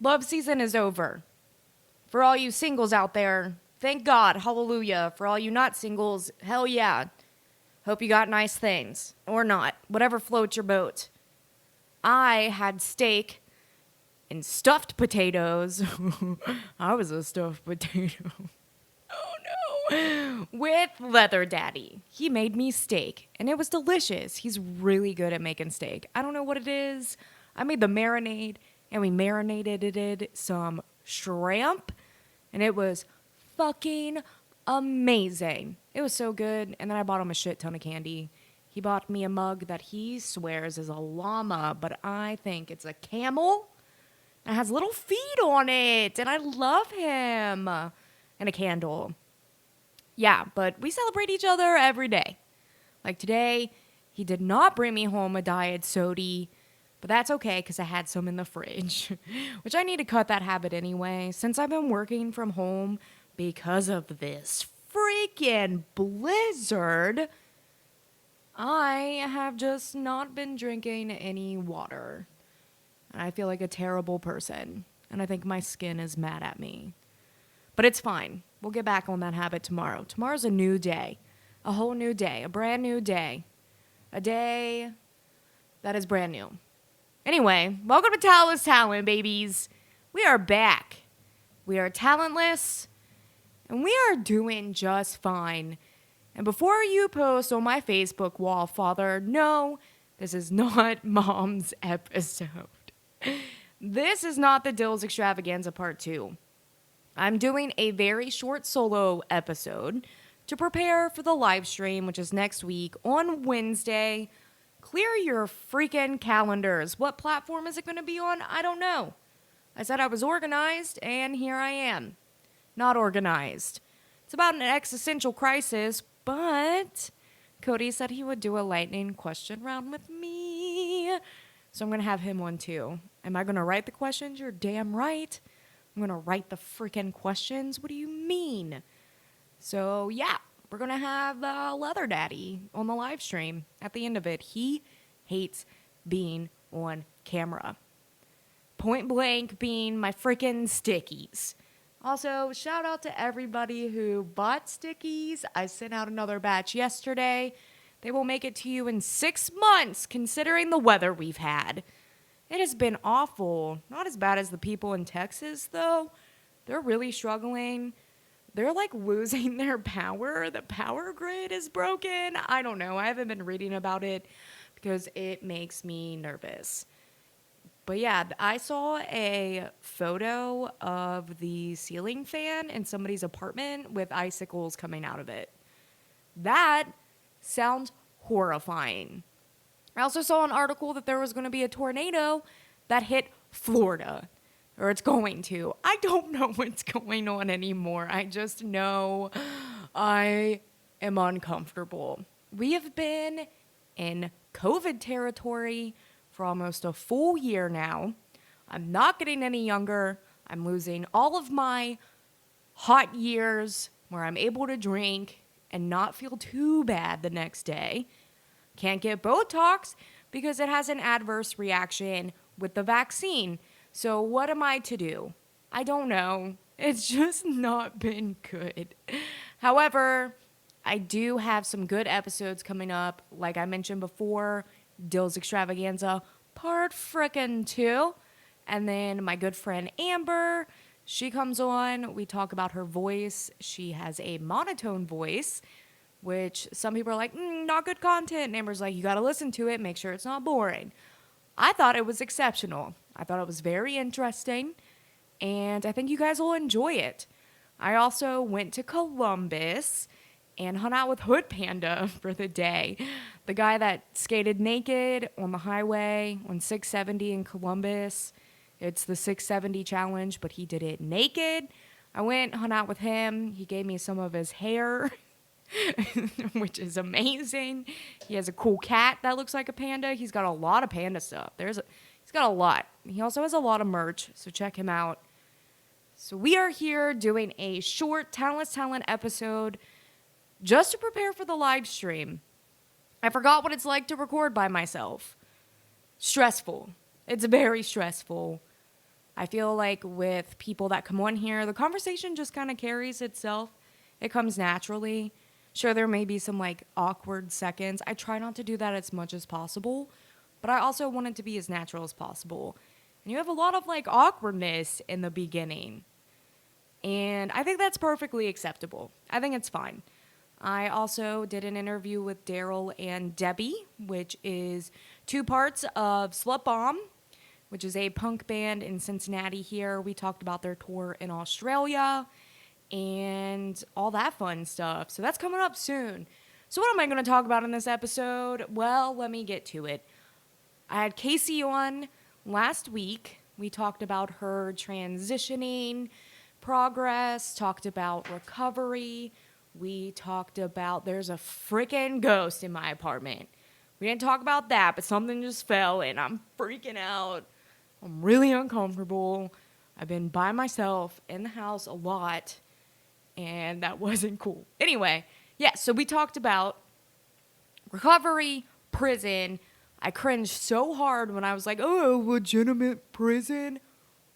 Love season is over. For all you singles out there, thank God, hallelujah. For all you not singles, hell yeah. Hope you got nice things. Or not. Whatever floats your boat. I had steak and stuffed potatoes. I was a stuffed potato. Oh no. With Leather Daddy. He made me steak, and it was delicious. He's really good at making steak. I don't know what it is. I made the marinade, and we marinated some shrimp, and it was fucking amazing. It was so good, and then I bought him a shit ton of candy. He bought me a mug that he swears is a llama, but I think it's a camel. It has little feet on it, and I love him. And a candle. Yeah, but we celebrate each other every day. Like today, he did not bring me home a diet soda, but that's okay because I had some in the fridge, which I need to cut that habit anyway, since I've been working from home because of this freaking blizzard. I have just not been drinking any water. And I feel like a terrible person. And I think my skin is mad at me. But it's fine. We'll get back on that habit tomorrow. Tomorrow's a new day. A whole new day. A brand new day. A day that is brand new. Anyway, welcome to Talentless Talent, babies. We are back. We are talentless. And we are doing just fine. And before you post on my Facebook wall, Father, no, this is not Mom's episode. This is not the Dills Extravaganza Part 2. I'm doing a very short solo episode to prepare for the live stream, which is next week on Wednesday. Clear your freaking calendars. What platform is it going to be on? I don't know. I said I was organized, and here I am. Not organized. It's about an existential crisis, but Cody said he would do a lightning question round with me. So I'm going to have him on too. Am I going to write the questions? You're damn right. I'm going to write the freaking questions. What do you mean? So yeah, we're going to have Leather Daddy on the live stream at the end of it. He hates being on camera. Point blank being my freaking stickies. Also, shout out to everybody who bought stickies. I sent out another batch yesterday. They will make it to you in 6 months, considering the weather we've had. It has been awful. Not as bad as the people in Texas, though. They're really struggling. They're like losing their power. The power grid is broken. I don't know. I haven't been reading about it because it makes me nervous. But yeah, I saw a photo of the ceiling fan in somebody's apartment with icicles coming out of it. That sounds horrifying. I also saw an article that there was going to be a tornado that hit Florida. Or it's going to. I don't know what's going on anymore. I just know I am uncomfortable. We have been in COVID territory for almost a full year now. I'm not getting any younger. I'm losing all of my hot years where I'm able to drink and not feel too bad the next day. Can't get Botox because it has an adverse reaction with the vaccine. So what am I to do? I don't know. It's just not been good. However, I do have some good episodes coming up. Like I mentioned before, Dills Extravaganza Part frickin' 2. And then my good friend Amber, she comes on. We talk about her voice. She has a monotone voice, which some people are like, not good content. And Amber's like, you got to listen to it. Make sure it's not boring. I thought it was exceptional. I thought it was very interesting. And I think you guys will enjoy it. I also went to Columbus and hung out with Hood Panda for the day. The guy that skated naked on the highway on 670 in Columbus. It's the 670 challenge, but he did it naked. I went, hung out with him. He gave me some of his hair, which is amazing. He has a cool cat that looks like a panda. He's got a lot of panda stuff. He's got a lot. He also has a lot of merch, so check him out. So we are here doing a short Talentless Talent episode just to prepare for the live stream. I forgot what it's like to record by myself. Stressful. It's very stressful. I feel like with people that come on here, the conversation just kind of carries itself. It comes naturally. Sure, there may be some like awkward seconds. I try not to do that as much as possible, but I also want it to be as natural as possible. And you have a lot of like awkwardness in the beginning. And I think that's perfectly acceptable. I think it's fine. I also did an interview with Daryl and Debbie, which is 2 parts of Slut Bomb, which is a punk band in Cincinnati here. We talked about their tour in Australia and all that fun stuff. So that's coming up soon. So what am I going to talk about in this episode? Well, let me get to it. I had Casey on last week. We talked about her transitioning progress, talked about recovery. We talked about there's a freaking ghost in my apartment. We didn't talk about that, but something just fell and I'm freaking out. I'm really uncomfortable. I've been by myself in the house a lot, and that wasn't cool. Anyway, yeah, so we talked about recovery, prison. I cringed so hard when I was like, oh, legitimate prison?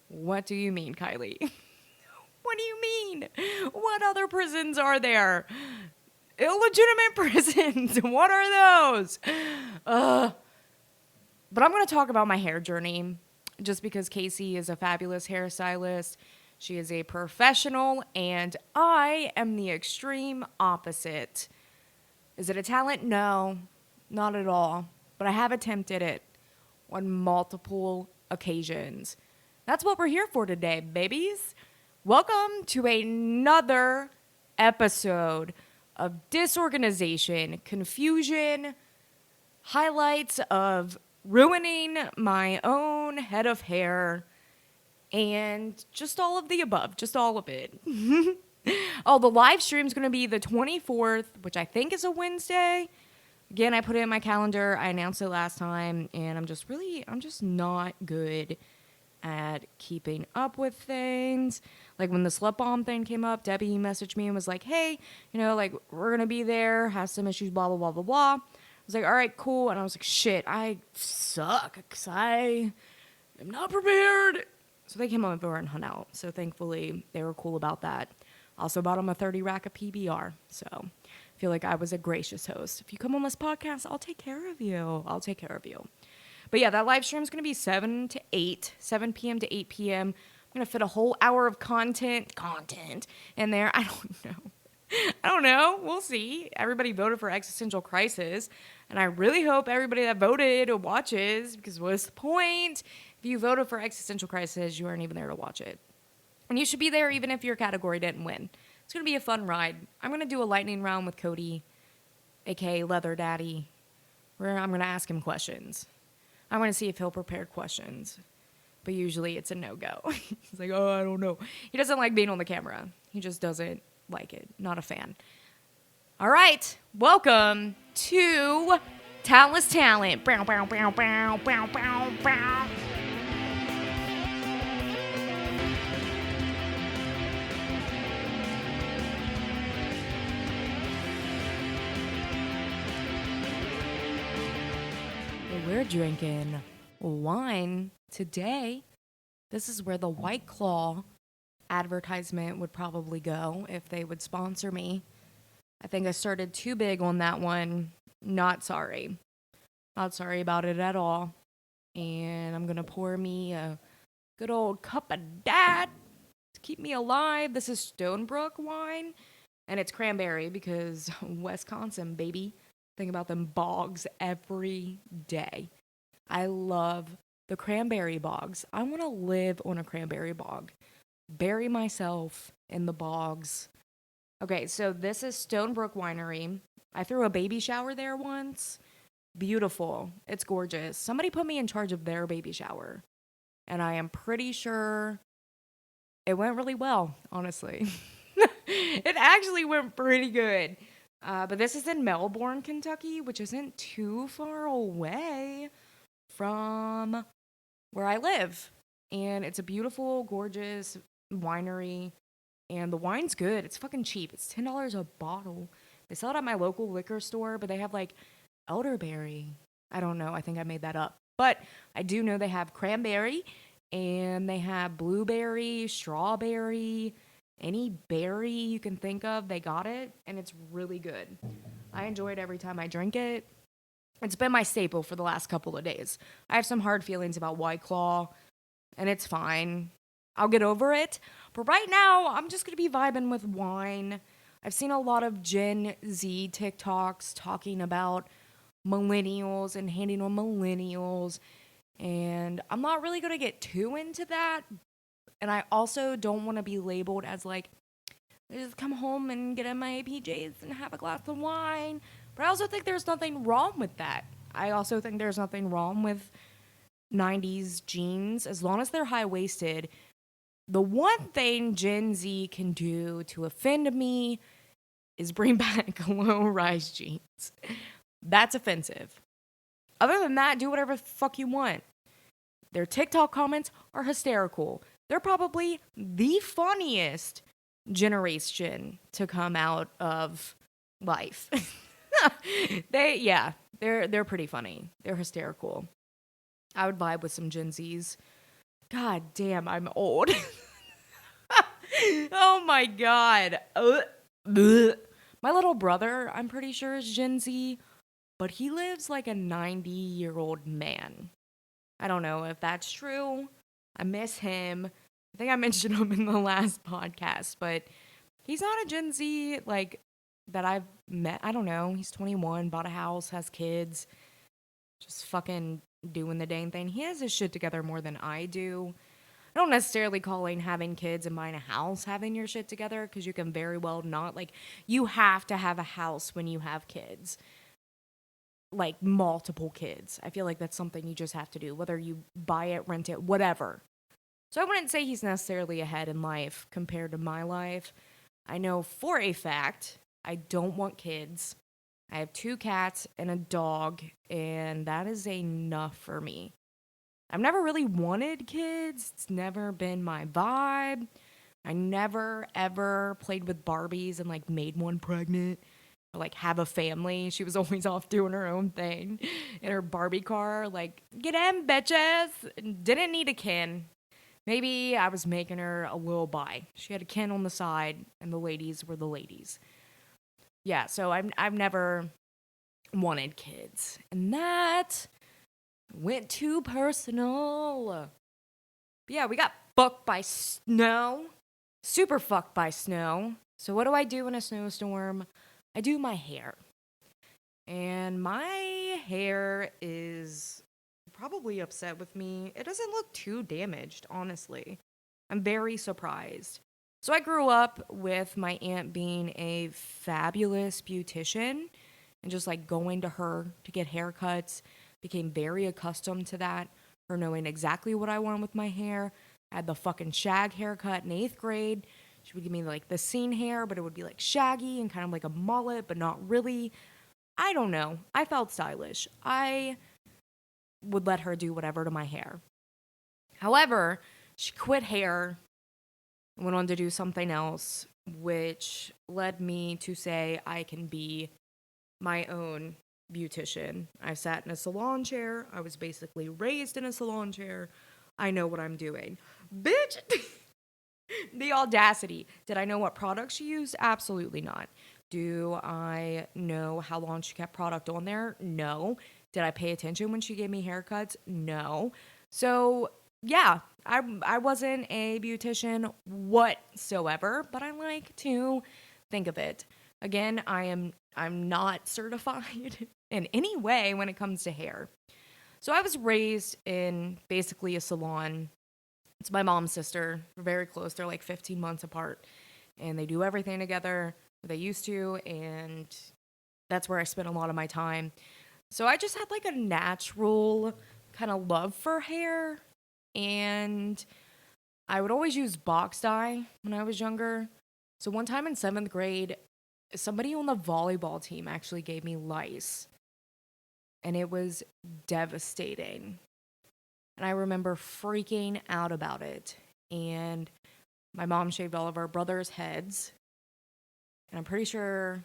What do you mean, Kylie? What do you mean? What other prisons are there? Illegitimate prisons. What are those? But I'm going to talk about my hair journey just because Casey is a fabulous hairstylist. She is a professional, and I am the extreme opposite. Is it a talent? No, not at all. But I have attempted it on multiple occasions. That's what we're here for today, babies. Welcome to another episode of disorganization, confusion, highlights of ruining my own head of hair, and just all of the above, just all of it. Oh, the live stream is going to be the 24th, which I think is a Wednesday. Again, I put it in my calendar. I announced it last time, and I'm just not good at keeping up with things. Like when the Slut Bomb thing came up, Debbie messaged me and was like, hey, like we're going to be there, have some issues, blah, blah, blah, blah, blah. I was like, all right, cool. And I was like, shit, I suck because I am not prepared. So they came over and hung out. So thankfully they were cool about that. Also bought them a 30 rack of PBR. So I feel like I was a gracious host. If you come on this podcast, I'll take care of you. But yeah, that live stream is going to be 7 p.m. to 8 p.m. I'm going to fit a whole hour of content in there. I don't know. We'll see. Everybody voted for Existential Crisis, and I really hope everybody that voted watches, because what's the point? If you voted for Existential Crisis, you aren't even there to watch it. And you should be there even if your category didn't win. It's going to be a fun ride. I'm going to do a lightning round with Cody, a.k.a. Leather Daddy, where I'm going to ask him questions. I want to see if he'll prepare questions. But usually it's a no-go. He's like, oh, I don't know. He doesn't like being on the camera. He just doesn't like it. Not a fan. All right. Welcome to Talentless Talent. Bow, bow, bow, bow, bow, bow, bow. We're drinking wine today. This is where the White Claw advertisement would probably go if they would sponsor me. I think I started too big on that one. Not sorry. Not sorry about it at all. And I'm going to pour me a good old cup of that to keep me alive. This is Stonebrook wine. And it's cranberry because Wisconsin, baby. Think about them bogs every day. I love the cranberry bogs. I want to live on a cranberry bog. Bury myself in the bogs. Okay, so this is Stonebrook Winery. I threw a baby shower there once. Beautiful. It's gorgeous. Somebody put me in charge of their baby shower. And I am pretty sure it went really well, honestly. It actually went pretty good. But this is in Melbourne, Kentucky, which isn't too far away from where I live. And it's a beautiful, gorgeous winery. And the wine's good. It's fucking cheap. It's $10 a bottle. They sell it at my local liquor store, but they have like elderberry. I don't know. I think I made that up. But I do know they have cranberry And they have blueberry, strawberry, any berry you can think of, they got it, and it's really good. I enjoy it every time I drink it. It's been my staple for the last couple of days. I have some hard feelings about White Claw, and it's fine. I'll get over it. But right now, I'm just going to be vibing with wine. I've seen a lot of Gen Z TikToks talking about millennials and hating on millennials, and I'm not really going to get too into that. And I also don't want to be labeled as like, just come home and get in my PJs and have a glass of wine. But I also think there's nothing wrong with that. I also think there's nothing wrong with 90s jeans as long as they're high-waisted. The one thing Gen Z can do to offend me is bring back low-rise jeans. That's offensive. Other than that, do whatever the fuck you want. Their TikTok comments are hysterical. They're probably the funniest generation to come out of life. They're pretty funny. They're hysterical. I would vibe with some Gen Zs. God damn, I'm old. Oh my god. My little brother, I'm pretty sure, is Gen Z, but he lives like a 90-year-old man. I don't know if that's true. I miss him. I think I mentioned him in the last podcast, but he's not a Gen Z like that I've met. I don't know. He's 21, bought a house, has kids, just fucking doing the dang thing. He has his shit together more than I do. I don't necessarily calling having kids and buying a house having your shit together, because you can very well not. Like, you have to have a house when you have kids. Like, multiple kids. I feel like that's something you just have to do, whether you buy it, rent it, whatever. So I wouldn't say he's necessarily ahead in life compared to my life. I know for a fact I don't want kids. I have 2 cats and a dog, and that is enough for me. I've never really wanted kids. It's never been my vibe. I never, ever played with Barbies and, like, made one pregnant. Or, like, have a family. She was always off doing her own thing in her Barbie car. Like, get in, bitches. Didn't need a kin. Maybe I was making her a little bi. She had a kin on the side, and the ladies were the ladies. Yeah, so I've never wanted kids. And that went too personal. But yeah, we got fucked by snow. Super fucked by snow. So what do I do in a snowstorm? I do my hair. And my hair is probably upset with me. It doesn't look too damaged, honestly. I'm very surprised. So I grew up with my aunt being a fabulous beautician and just like going to her to get haircuts. Became very accustomed to that. Her knowing exactly what I wanted with my hair. I had the fucking shag haircut in 8th grade. She would give me like the scene hair, but it would be like shaggy and kind of like a mullet, but not really. I don't know. I felt stylish. I would let her do whatever to my hair. However, she quit hair and went on to do something else, which led me to say I can be my own beautician. I sat in a salon chair. I was basically raised in a salon chair. I know what I'm doing. Bitch! The audacity. Did I know what products she used? Absolutely not. Do I know how long she kept product on there? No. Did I pay attention when she gave me haircuts? No. So, yeah, I wasn't a beautician whatsoever, but I like to think of it. Again, I'm not certified in any way when it comes to hair. So I was raised in basically a salon. It's my mom's sister. We're very close. They're like 15 months apart. And they do everything together. They used to. And that's where I spent a lot of my time. So I just had like a natural kind of love for hair. And I would always use box dye when I was younger. So one time in 7th grade, somebody on the volleyball team actually gave me lice. And it was devastating. And I remember freaking out about it. And my mom shaved all of our brothers' heads. And I'm pretty sure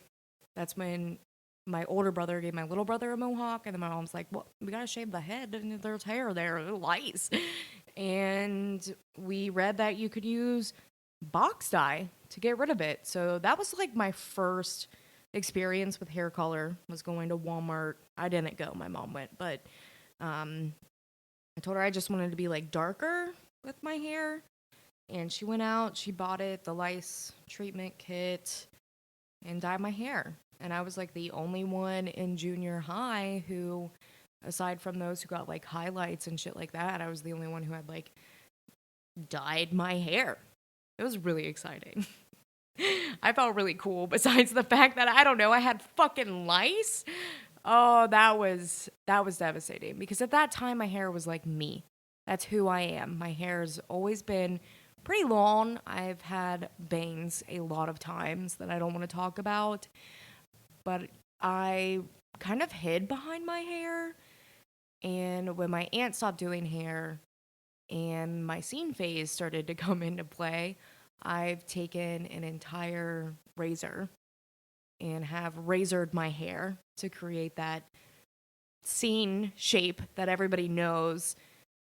that's when my older brother gave my little brother a mohawk, and then my mom's like, well, we gotta shave the head, and there's hair there, lice. And we read that you could use box dye to get rid of it. So that was like my first experience with hair color, was going to Walmart. I didn't go, my mom went, but I told her I just wanted to be like darker with my hair. And she went out, she bought it, the lice treatment kit, and dyed my hair. And I was like the only one in junior high who, aside from those who got like highlights and shit like that, I was the only one who had like dyed my hair. It was really exciting. I felt really cool, besides the fact that, I don't know, I had fucking lice. Oh, that was devastating, because at that time my hair was like me. That's who I am. My hair's always been pretty long. I've had bangs a lot of times that I don't want to talk about, but I kind of hid behind my hair. And when my aunt stopped doing hair and my scene phase started to come into play, I've taken an entire razor and have razored my hair to create that scene shape that everybody knows.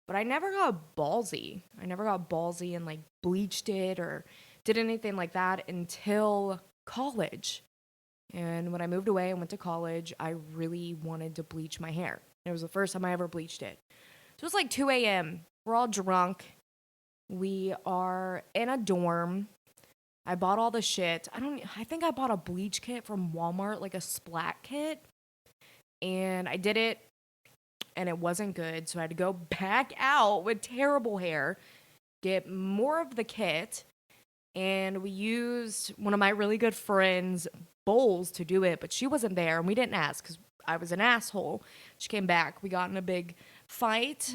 But I never got ballsy. I never got ballsy and like bleached it or did anything like that until college. And when I moved away and went to college, I really wanted to bleach my hair. It was the first time I ever bleached it. So it was like 2 a.m. We're all drunk. We are in a dorm. I bought all the shit. I think I bought a bleach kit from Walmart, like a splat kit. And I did it, and it wasn't good. So I had to go back out with terrible hair, get more of the kit. And we used one of my really good friends' bowls to do it, but she wasn't there, and we didn't ask because I was an asshole. She came back. We got in a big fight.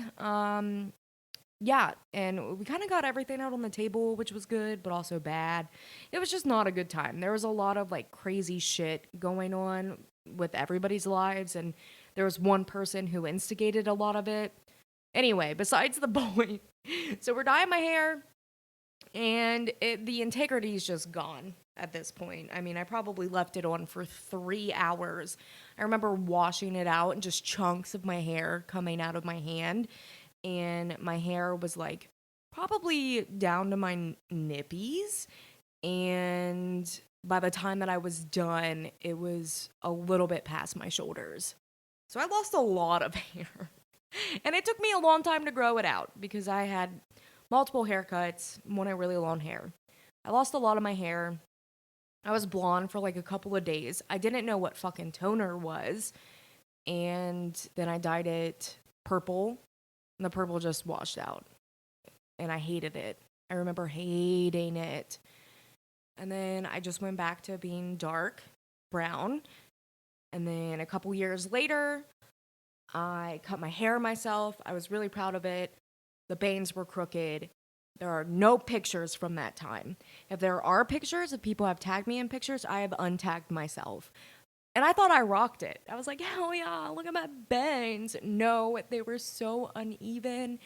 Yeah, and we kind of got everything out on the table, which was good, but also bad. It was just not a good time. There was a lot of like crazy shit going on with everybody's lives, and there was one person who instigated a lot of it. Anyway, besides the point, so we're dyeing my hair, and the integrity is just gone at this point. I mean, I probably left it on for 3 hours. I remember washing it out and just chunks of my hair coming out of my hand. And my hair was like probably down to my nippies. And by the time that I was done, it was a little bit past my shoulders. So I lost a lot of hair. And it took me a long time to grow it out because I had multiple haircuts, wanted really long hair. I lost a lot of my hair. I was blonde for like a couple of days. I didn't know what fucking toner was. And then I dyed it purple. And the purple just washed out. And I hated it. I remember hating it. And then I just went back to being dark brown. And then a couple years later, I cut my hair myself. I was really proud of it. The bangs were crooked. There are no pictures from that time. If there are pictures, if people have tagged me in pictures, I have untagged myself. And I thought I rocked it. I was like, hell yeah, look at my bangs. No, they were so uneven.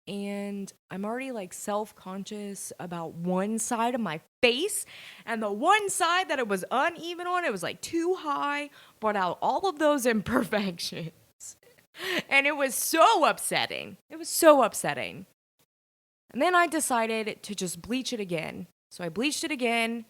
And I'm already like self-conscious about one side of my face. And the one side that it was uneven on, it was like too high, brought out all of those imperfections. And it was so upsetting. It was so upsetting. And then I decided to just bleach it again. So I bleached it again.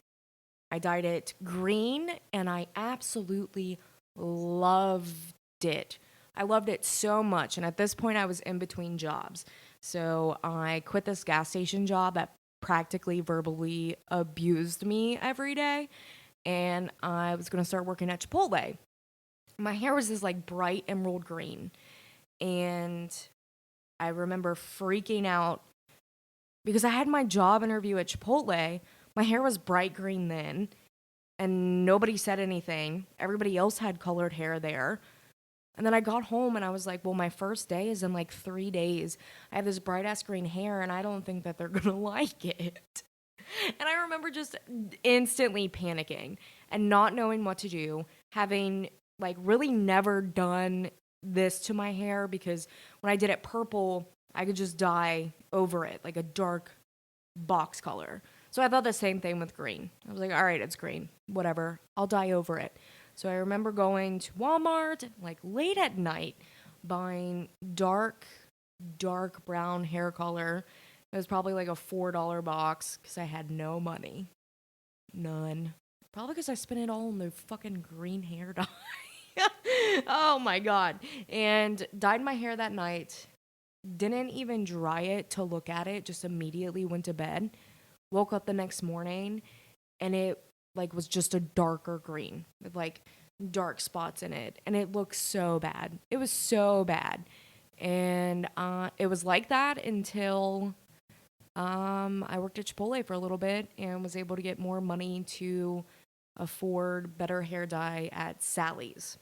I dyed it green, and I absolutely loved it. I loved it so much. And at this point, I was in between jobs. So I quit this gas station job that practically verbally abused me every day. And I was going to start working at Chipotle. My hair was this like bright emerald green. And I remember freaking out because I had my job interview at Chipotle. My hair was bright green then, and nobody said anything. Everybody else had colored hair there. And then I got home, and I was like, well, my first day is in like 3 days. I have this bright-ass green hair, and I don't think that they're going to like it. And I remember just instantly panicking and not knowing what to do, having like really never done this to my hair because when I did it purple, I could just dye over it, like a dark box color. So I thought the same thing with green. I was like, all right, it's green. Whatever. I'll dye over it. So I remember going to Walmart, like late at night, buying dark brown hair color. It was probably like a $4 box because I had no money. None. Probably because I spent it all on the fucking green hair dye. Oh my God. And dyed my hair that night. Didn't even dry it to look at it. Just immediately went to bed. Woke up the next morning and it like was just a darker green with like dark spots in it. And it looked so bad. It was so bad. And it was like that until I worked at Chipotle for a little bit and was able to get more money to afford better hair dye at Sally's.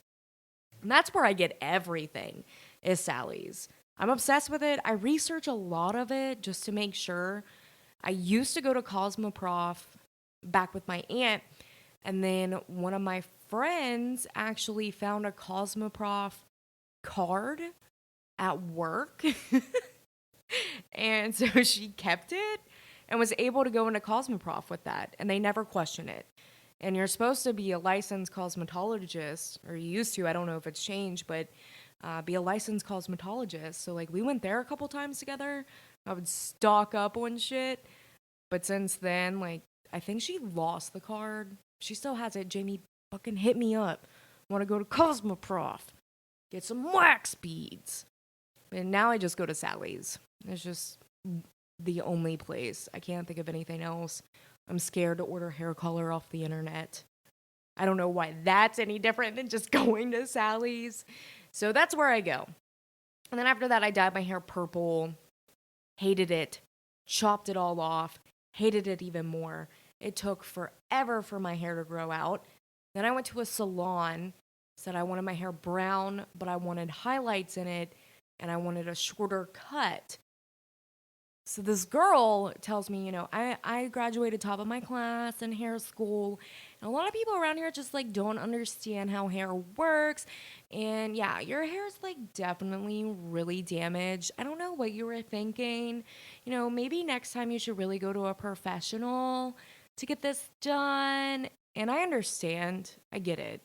And that's where I get everything, is Sally's. I'm obsessed with it. I research a lot of it just to make sure. I used to go to Cosmoprof back with my aunt, and then one of my friends actually found a Cosmoprof card at work. And so she kept it and was able to go into Cosmoprof with that, and they never question it. And you're supposed to be a licensed cosmetologist, or you used to, I don't know if it's changed, but be a licensed cosmetologist. So like we went there a couple times together. I would stock up on shit. But since then, like I think she lost the card. She still has it. Jamie, fucking hit me up. Want to go to Cosmoprof. Get some wax beads. And now I just go to Sally's. It's just the only place. I can't think of anything else. I'm scared to order hair color off the internet. I don't know why that's any different than just going to Sally's. So that's where I go. And then after that, I dyed my hair purple. Hated it. Chopped it all off. Hated it even more. It took forever for my hair to grow out. Then I went to a salon. Said I wanted my hair brown, but I wanted highlights in it. And I wanted a shorter cut. So this girl tells me, I graduated top of my class in hair school. And a lot of people around here just like don't understand how hair works. And yeah, your hair is like definitely really damaged. I don't know what you were thinking. Maybe next time you should really go to a professional to get this done. And I understand. I get it.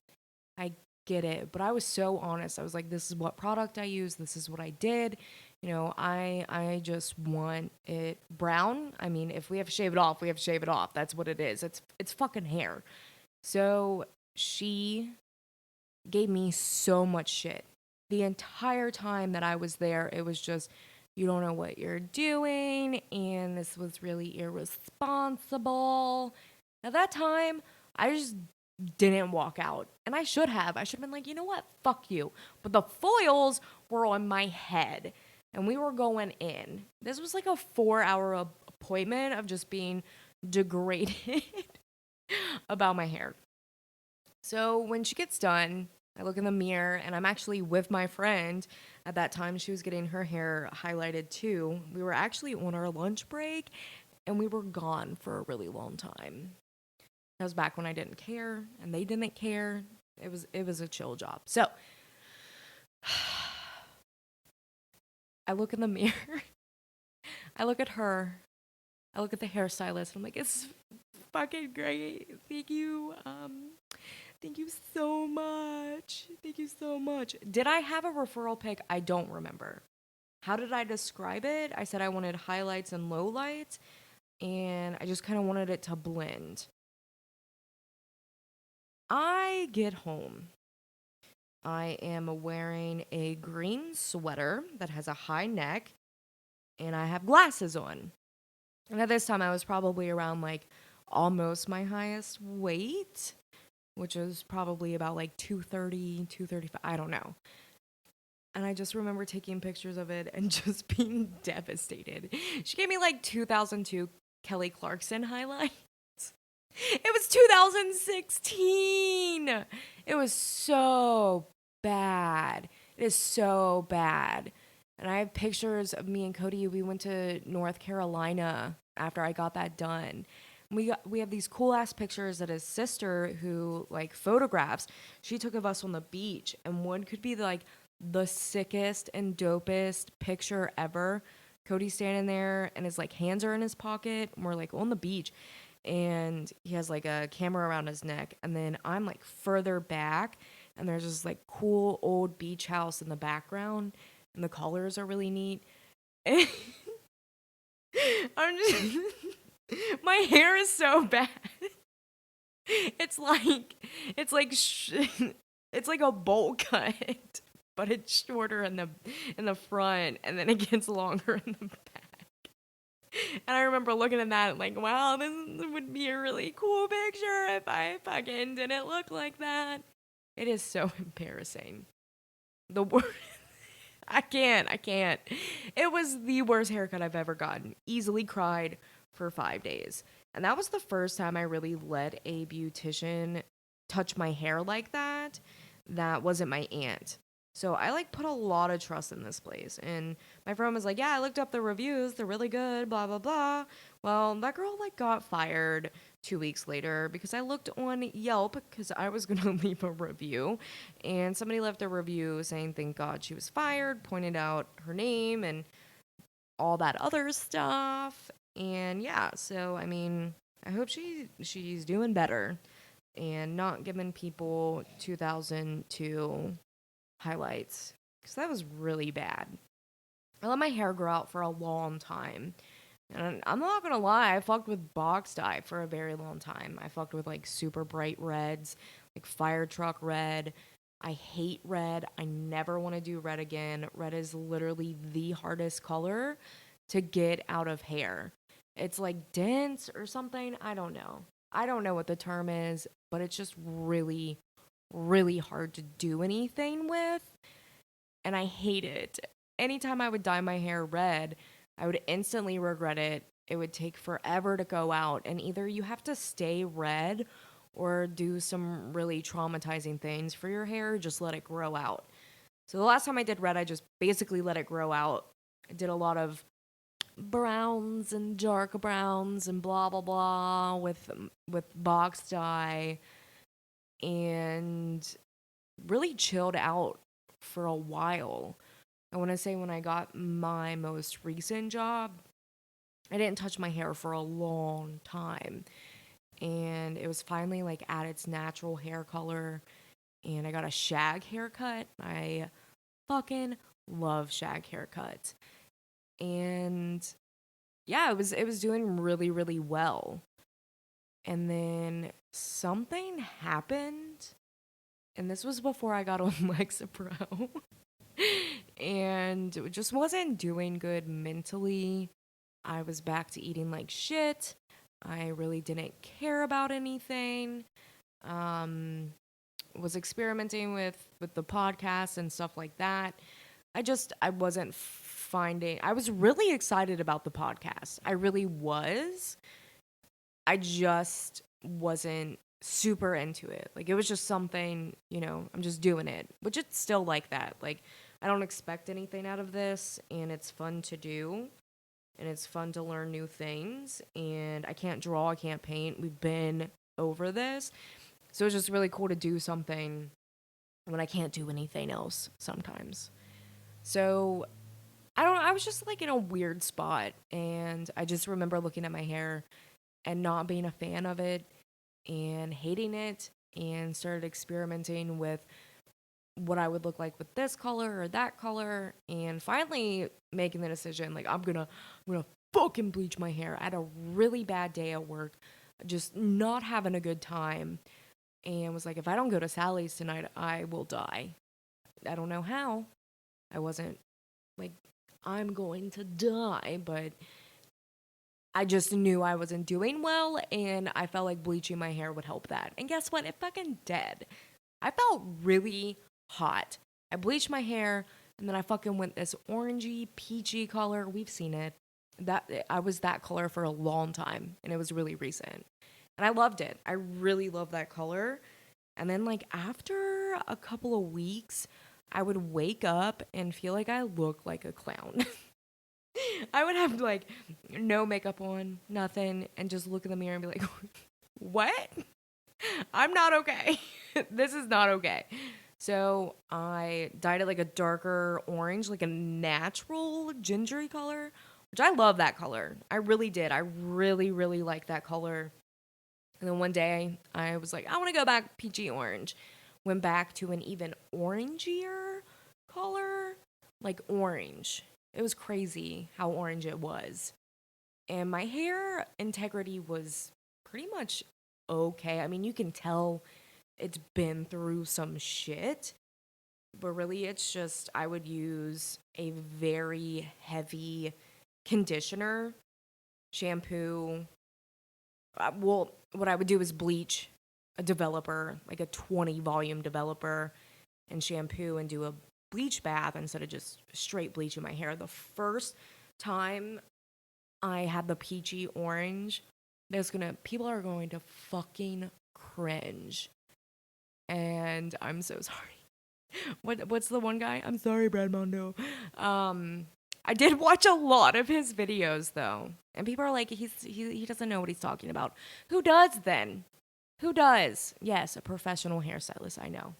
But I was so honest. I was like, this is what product I use. This is what I did. I just want it brown. I mean, if we have to shave it off, we have to shave it off. That's what it is. It's fucking hair. So she gave me so much shit. The entire time that I was there, it was just, you don't know what you're doing. And this was really irresponsible. At that time, I just didn't walk out. And I should have. I should have been like, you know what? Fuck you. But the foils were on my head. And we were going in. This was like a 4-hour appointment of just being degraded about my hair. So when she gets done, I look in the mirror and I'm actually with my friend. At that time, she was getting her hair highlighted too. We were actually on our lunch break and we were gone for a really long time. That was back when I didn't care and they didn't care. It was a chill job. So I look in the mirror. I look at her. I look at the hairstylist. I'm like, it's fucking great. Thank you. Thank you so much. Thank you so much. Did I have a referral pic? I don't remember. How did I describe it? I said I wanted highlights and lowlights, and I just kind of wanted it to blend. I get home. I am wearing a green sweater that has a high neck, and I have glasses on. And at this time, I was probably around like almost my highest weight, which was probably about like 230, 235, I don't know. And I just remember taking pictures of it and just being devastated. She gave me like 2002 Kelly Clarkson highlights. It was 2016. It was so bad. It is so bad. And I have pictures of me and Cody. We went to North Carolina after I got that done. We have these cool ass pictures that his sister, who like photographs, she took of us on the beach. And one could be like the sickest and dopest picture ever. Cody's standing there and his like hands are in his pocket. And we're like on the beach. and he has like a camera around his neck, and then I'm like further back, and there's this like cool old beach house in the background, and the colors are really neat. I'm just my hair is so bad. It's like it's like it's like a bowl cut, but it's shorter in the front, and then it gets longer in the back. And I remember looking at that like, wow, this would be a really cool picture if I fucking didn't look like that. It is so embarrassing. The worst. I can't. It was the worst haircut I've ever gotten. Easily cried for 5 days. And that was the first time I really let a beautician touch my hair like that. That wasn't my aunt. So I like put a lot of trust in this place. And my friend was like, yeah, I looked up the reviews. They're really good, blah, blah, blah. Well, that girl like got fired 2 weeks later because I looked on Yelp because I was going to leave a review. And somebody left a review saying, thank God she was fired, pointed out her name and all that other stuff. And yeah, so I mean, I hope she's doing better and not giving people 2002 highlights, because that was really bad. I let my hair grow out for a long time. And I'm not gonna lie, I fucked with box dye for a very long time. I fucked with like super bright reds, like fire truck red. I hate red. I never want to do red again. Red is literally the hardest color to get out of hair. It's like dense or something. I don't know. I don't know what the term is, but it's just really, really hard to do anything with. And I hate it. Anytime I would dye my hair red, I would instantly regret it. It would take forever to go out. And either you have to stay red or do some really traumatizing things for your hair, just let it grow out. So the last time I did red, I just basically let it grow out. I did a lot of browns and dark browns and blah blah blah with box dye, and really chilled out for a while. I want to say when I got my most recent job, I didn't touch my hair for a long time, and it was finally like at its natural hair color, and I got a shag haircut. I fucking love shag haircuts. And yeah, it was doing really, really well. And then something happened, and this was before I got on Lexapro. And it just wasn't doing good mentally. I was back to eating like shit. I really didn't care about anything. Was experimenting with the podcast and stuff like that. I wasn't finding, I was really excited about the podcast. I really was. I just wasn't super into it. Like, it was just something, I'm just doing it, which it's still like that. Like, I don't expect anything out of this, and it's fun to do, and it's fun to learn new things, and I can't draw, I can't paint. We've been over this. So it's just really cool to do something when I can't do anything else sometimes. So I was just like in a weird spot, and I just remember looking at my hair and not being a fan of it and hating it, and started experimenting with what I would look like with this color or that color, and finally making the decision, like, I'm gonna fucking bleach my hair. I had a really bad day at work, just not having a good time, and was like, if I don't go to Sally's tonight, I will die. I don't know how. I wasn't like, I'm going to die, but I just knew I wasn't doing well, and I felt like bleaching my hair would help that. And guess what? It fucking did. I felt really hot. I bleached my hair, and then I fucking went this orangey, peachy color. We've seen it. I was that color for a long time, and it was really recent. And I loved it. I really loved that color. And then, like, after a couple of weeks, I would wake up and feel like I looked like a clown. I would have, like, no makeup on, nothing, and just look in the mirror and be like, what? I'm not okay. This is not okay. So I dyed it like a darker orange, like a natural gingery color, which I love that color. I really did. I really, really like that color. And then one day I was like, I want to go back peachy orange. Went back to an even orangier color, like orange. It was crazy how orange it was. And my hair integrity was pretty much okay. I mean, you can tell it's been through some shit. But really, it's just I would use a very heavy conditioner, shampoo. Well, what I would do is bleach a developer, like a 20 volume developer, and shampoo and do a bleach bath instead of just straight bleaching my hair. The first time I had the peachy orange, people are going to fucking cringe. And I'm so sorry. What's the one guy? I'm sorry, Brad Mondo. I did watch a lot of his videos though, and people are like, he doesn't know what he's talking about. Who does then? Who does? Yes, a professional hairstylist. I know.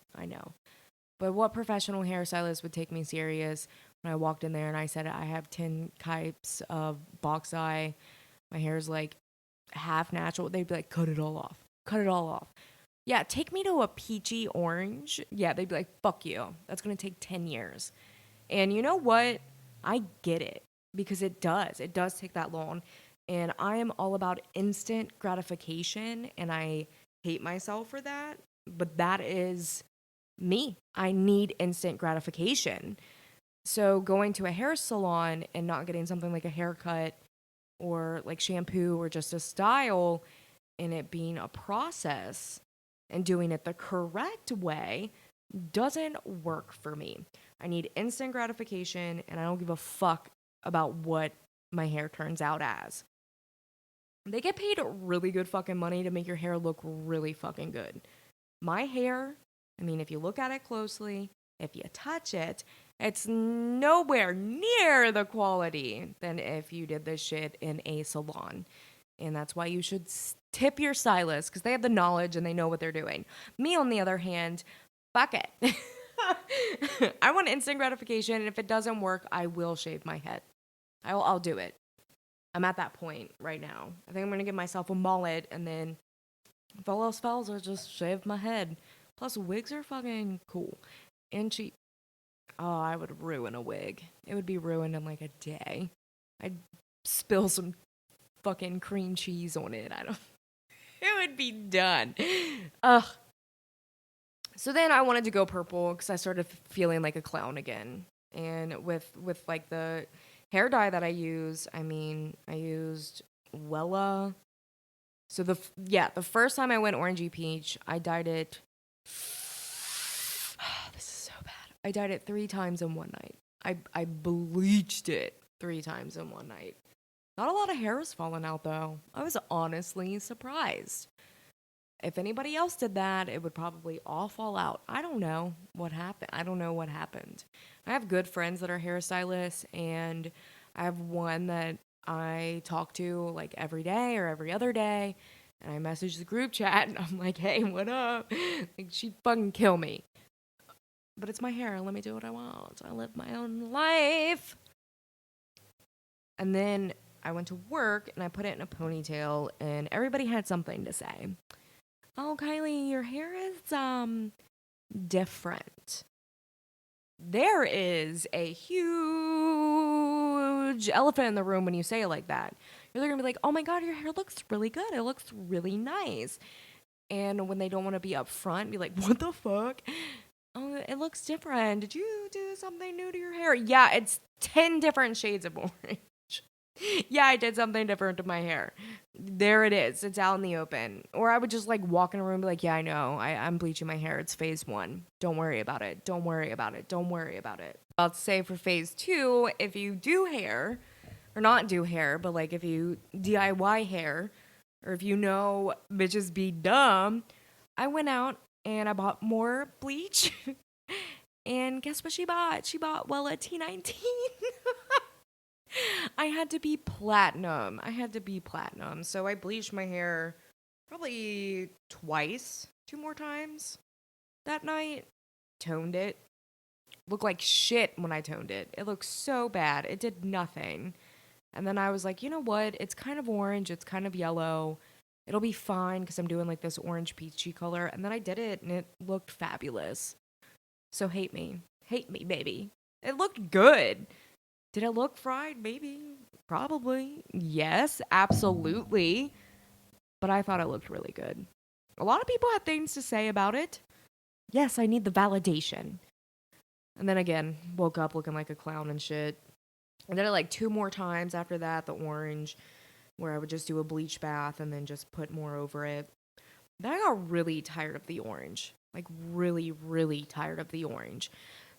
But what professional hairstylist would take me serious when I walked in there and I said I have 10 types of box eye, my hair's like half natural? They'd be like, cut it all off. Cut it all off. Yeah, take me to a peachy orange. Yeah, they'd be like, fuck you. That's going to take 10 years. And you know what? I get it because it does. It does take that long. And I am all about instant gratification, and I hate myself for that. But that is me. I need instant gratification. So going to a hair salon and not getting something like a haircut or like shampoo or just a style, and it being a process and doing it the correct way doesn't work for me. I need instant gratification, and I don't give a fuck about what my hair turns out as. They get paid really good fucking money to make your hair look really fucking good. My hair, I mean, if you look at it closely, if you touch it, it's nowhere near the quality than if you did this shit in a salon. And that's why you should tip your stylist, because they have the knowledge and they know what they're doing. Me, on the other hand, fuck it. I want instant gratification, and if it doesn't work, I will shave my head. I'll do it. I'm at that point right now. I think I'm going to give myself a mullet, and then if all else fails, I'll just shave my head. Plus, wigs are fucking cool and cheap. Oh, I would ruin a wig. It would be ruined in like a day. I'd spill some fucking cream cheese on it. It would be done. Ugh. So then I wanted to go purple because I started feeling like a clown again. And with like the hair dye that I use, I mean, I used Wella. So the first time I went orangey peach, I dyed it. This is so bad. I dyed it 3 times in one night. I bleached it 3 times in one night. Not a lot of hair was falling out though. I was honestly surprised. If anybody else did that, it would probably all fall out. I don't know what happened. I have good friends that are hairstylists, and I have one that I talk to like every day or every other day, and I message the group chat, and I'm like, hey, what up? Like, she'd fucking kill me. But it's my hair. Let me do what I want. I live my own life. And then I went to work, and I put it in a ponytail, and everybody had something to say. Oh, Kylie, your hair is different. There is a huge elephant in the room when you say it like that. You're going to be like, oh my God, your hair looks really good. It looks really nice. And when they don't want to be upfront, be like, what the fuck? Oh, it looks different. Did you do something new to your hair? Yeah, it's 10 different shades of orange. Yeah, I did something different to my hair. There it is. It's out in the open. Or I would just like walk in a room and be like, yeah, I know. I'm bleaching my hair. It's phase 1. Don't worry about it. Don't worry about it. Don't worry about it. I'll say for phase 2, if you do hair, or not do hair, but like if you DIY hair, or if you know bitches be dumb, I went out and I bought more bleach. And guess what she bought? She bought Wella T19. I had to be platinum. So I bleached my hair probably 2 more times that night. Toned it. Looked like shit when I toned it. It looked so bad. It did nothing. And then I was like, you know what? It's kind of orange. It's kind of yellow. It'll be fine because I'm doing like this orange peachy color. And then I did it and it looked fabulous. So hate me. Hate me, baby. It looked good. Did it look fried? Maybe. Probably. Yes, absolutely. But I thought it looked really good. A lot of people had things to say about it. Yes, I need the validation. And then again, woke up looking like a clown and shit. I did it like 2 more times after that, the orange, where I would just do a bleach bath and then just put more over it. Then I got really tired of the orange. Like really, really tired of the orange.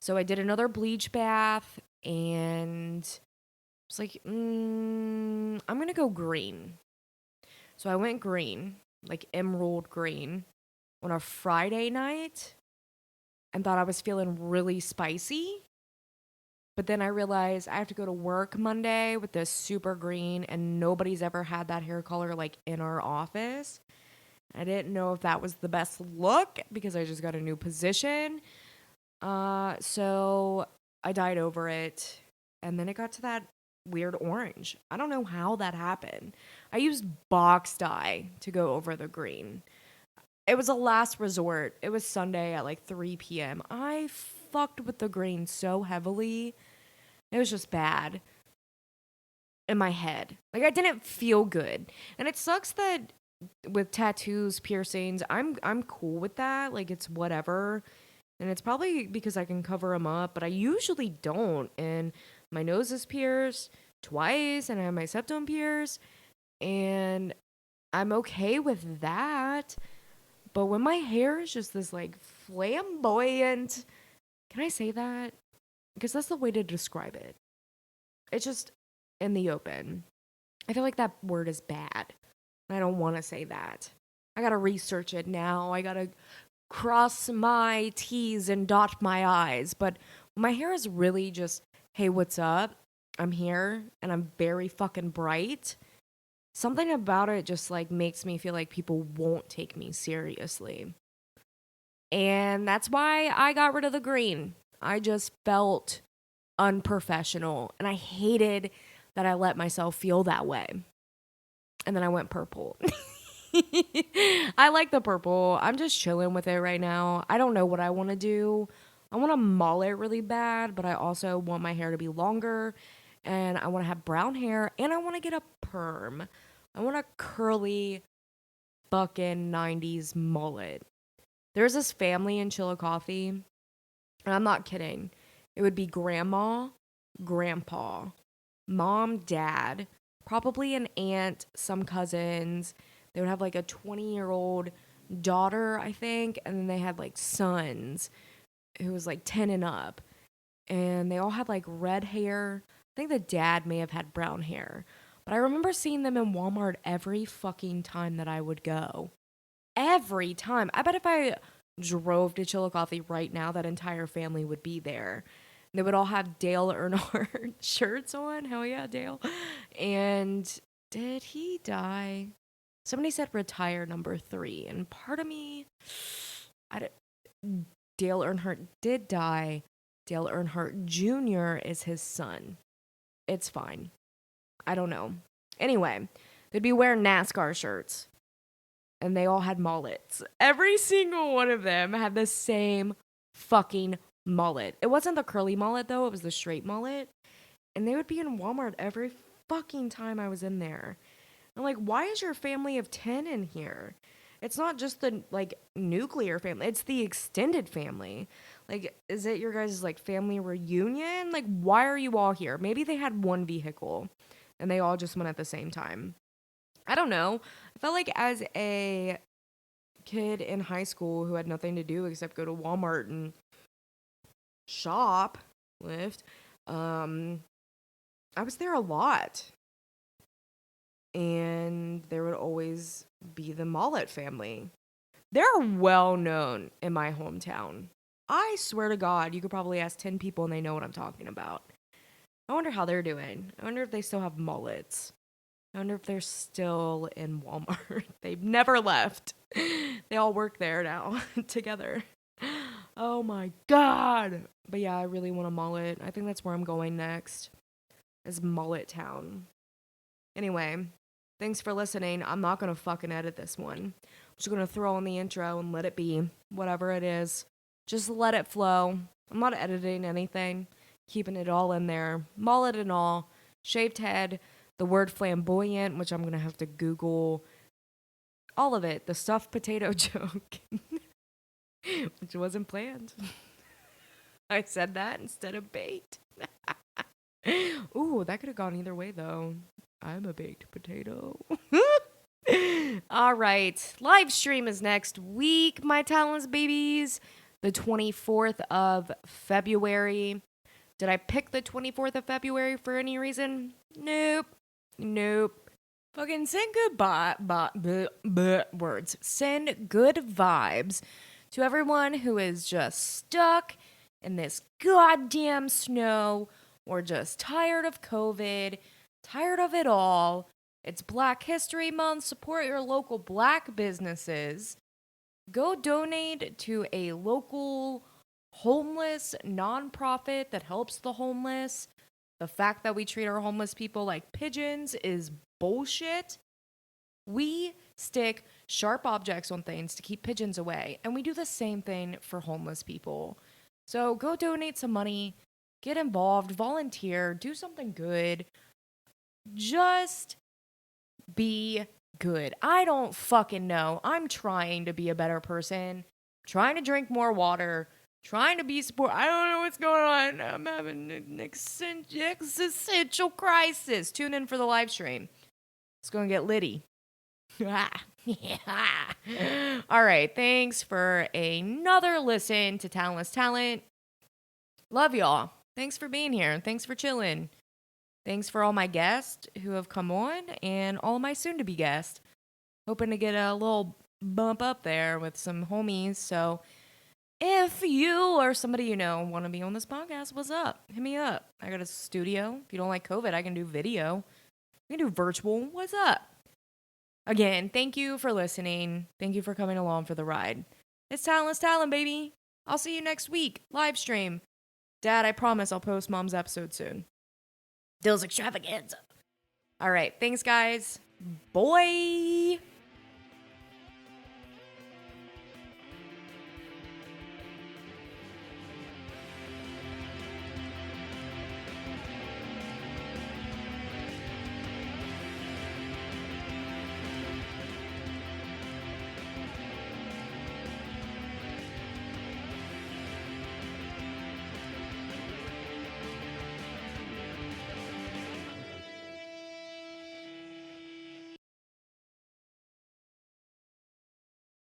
So I did another bleach bath and was like, I'm going to go green. So I went green, like emerald green, on a Friday night and thought I was feeling really spicy. But then I realized I have to go to work Monday with this super green and nobody's ever had that hair color like in our office. I didn't know if that was the best look because I just got a new position. So I dyed over it and then it got to that weird orange. I don't know how that happened. I used box dye to go over the green. It was a last resort. It was Sunday at like 3 p.m. I fucked with the green so heavily. It was just bad in my head. Like I didn't feel good. And it sucks that with tattoos, piercings, I'm cool with that. Like it's whatever. And it's probably because I can cover them up, but I usually don't. And my nose is pierced twice and I have my septum pierced and I'm okay with that. But when my hair is just this like flamboyant, can I say that? Because that's the way to describe it. It's just in the open. I feel like that word is bad. I don't want to say that. I gotta research it now. I gotta cross my T's and dot my I's. But my hair is really just, hey, what's up? I'm here and I'm very fucking bright. Something about it just like makes me feel like people won't take me seriously. And that's why I got rid of the green. I just felt unprofessional and I hated that I let myself feel that way. And then I went purple. I like the purple. I'm just chilling with it right now. I don't know what I want to do. I want to mullet really bad, but I also want my hair to be longer and I want to have brown hair and I want to get a perm. I want a curly fucking 90s mullet. There's this family in Chillicothe, and I'm not kidding. It would be grandma, grandpa, mom, dad, probably an aunt, some cousins. They would have like a 20-year-old daughter, I think, and then they had like sons who was like 10 and up. And they all had like red hair. I think the dad may have had brown hair. But I remember seeing them in Walmart every fucking time that I would go. Every time. I bet if I drove to Chillicothe right now, that entire family would be there. They would all have Dale Earnhardt shirts on. Hell yeah, Dale. And did he die? Somebody said retire number 3. And part of me, Dale Earnhardt did die. Dale Earnhardt Jr. is his son. It's fine. I don't know. Anyway, they'd be wearing NASCAR shirts. And they all had mullets. Every single one of them had the same fucking mullet. It wasn't the curly mullet, though. It was the straight mullet. And they would be in Walmart every fucking time I was in there. I'm like, why is your family of 10 in here? It's not just the, like, nuclear family. It's the extended family. Like, is it your guys' like, family reunion? Like, why are you all here? Maybe they had one vehicle. And they all just went at the same time. I don't know. I felt like as a kid in high school who had nothing to do except go to Walmart and shop, lift, I was there a lot. And there would always be the mullet family. They're well known in my hometown. I swear to God, you could probably ask 10 people and they know what I'm talking about. I wonder how they're doing. I wonder if they still have mullets. I wonder if they're still in Walmart. They've never left. They all work there now together. Oh my God. But yeah, I really want a mullet. I think that's where I'm going next. Is Mullet Town. Anyway, Thanks for listening. I'm not going to fucking edit this one. I'm just going to throw in the intro and let it be. Whatever it is. Just let it flow. I'm not editing anything. Keeping it all in there. Mullet and all. Shaved head. The word flamboyant, which I'm going to have to Google. All of it. The stuffed potato joke. Which wasn't planned. I said that instead of baked. Ooh, that could have gone either way, though. I'm a baked potato. All right. Live stream is next week, my talents babies. The 24th of February. Did I pick the 24th of February for any reason? Nope. Fucking send good words. Send good vibes to everyone who is just stuck in this goddamn snow or just tired of COVID, tired of it all. It's Black History Month. Support your local black businesses. Go donate to a local homeless nonprofit that helps the homeless. The fact that we treat our homeless people like pigeons is bullshit. We stick sharp objects on things to keep pigeons away, and we do the same thing for homeless people. So go donate some money, get involved, volunteer, do something good. Just be good. I don't fucking know. I'm trying to be a better person, trying to drink more water, trying to be support. I don't know what's going on. I'm having an existential crisis. Tune in for the live stream. It's going to get litty. All right. Thanks for another listen to Talentless Talent. Love y'all. Thanks for being here. Thanks for chilling. Thanks for all my guests who have come on and all my soon-to-be guests. Hoping to get a little bump up there with some homies. So if you or somebody you know want to be on this podcast, what's up? Hit me up. I got a studio. If you don't like COVID, I can do video. We can do virtual. What's up? Again, thank you for listening. Thank you for coming along for the ride. It's Talentless Talent, baby. I'll see you next week. Live stream. Dad, I promise I'll post Mom's episode soon. Dill's extravaganza. All right. Thanks, guys. Boy.